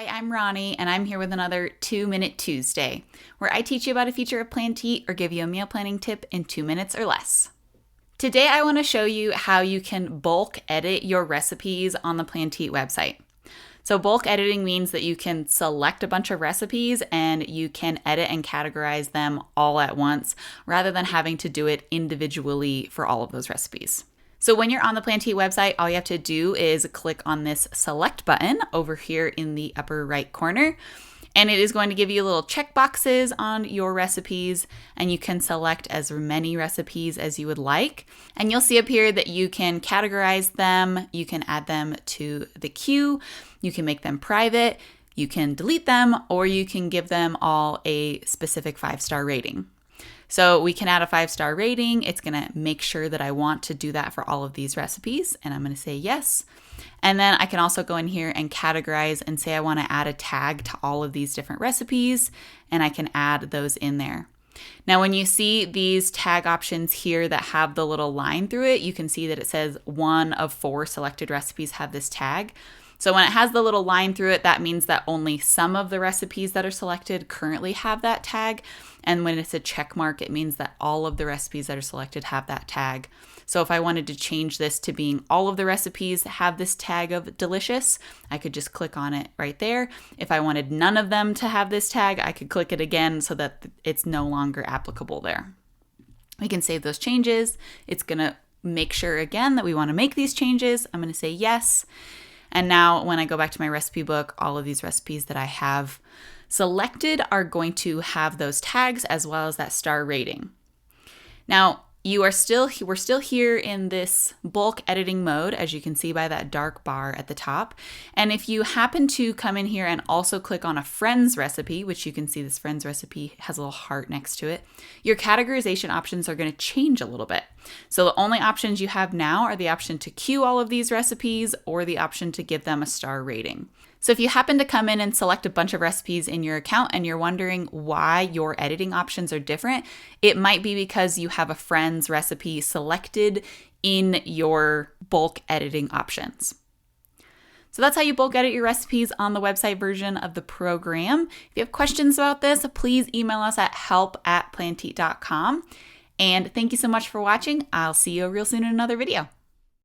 Hi, I'm Ronnie, and I'm here with another 2-Minute Tuesday, where I teach you about a feature of Planteat or give you a meal planning tip in 2 minutes or less. Today, I want to show you how you can bulk edit your recipes on the Planteat website. So bulk editing means that you can select a bunch of recipes and you can edit and categorize them all at once, rather than having to do it individually for all of those recipes. So when you're on the Planteat website, all you have to do is click on this select button over here in the upper right corner. And it is going to give you little check boxes on your recipes, and you can select as many recipes as you would like. And you'll see up here that you can categorize them, you can add them to the queue, you can make them private, you can delete them, or you can give them all a specific 5-star rating. So we can add a 5-star rating. It's going to make sure that I want to do that for all of these recipes, and I'm going to say yes. And then I can also go in here and categorize and say I want to add a tag to all of these different recipes, and I can add those in there. Now, when you see these tag options here that have the little line through it, you can see that it says 1 of 4 selected recipes have this tag. So when it has the little line through it, that means that only some of the recipes that are selected currently have that tag. And when it's a check mark, it means that all of the recipes that are selected have that tag. So if I wanted to change this to being all of the recipes have this tag of delicious, I could just click on it right there. If I wanted none of them to have this tag, I could click it again so that it's no longer applicable there. We can save those changes. It's going to make sure again that we want to make these changes. I'm going to say yes. And now when I go back to my recipe book, all of these recipes that I have selected are going to have those tags as well as that star rating. Now, we're still here in this bulk editing mode, as you can see by that dark bar at the top. And if you happen to come in here and also click on a friend's recipe, which you can see this friend's recipe has a little heart next to it, your categorization options are going to change a little bit. So the only options you have now are the option to queue all of these recipes or the option to give them a star rating. So if you happen to come in and select a bunch of recipes in your account and you're wondering why your editing options are different, it might be because you have a friend's recipe selected in your bulk editing options. So that's how you bulk edit your recipes on the website version of the program. If you have questions about this, please email us at help@planteat.com. And thank you so much for watching. I'll see you real soon in another video.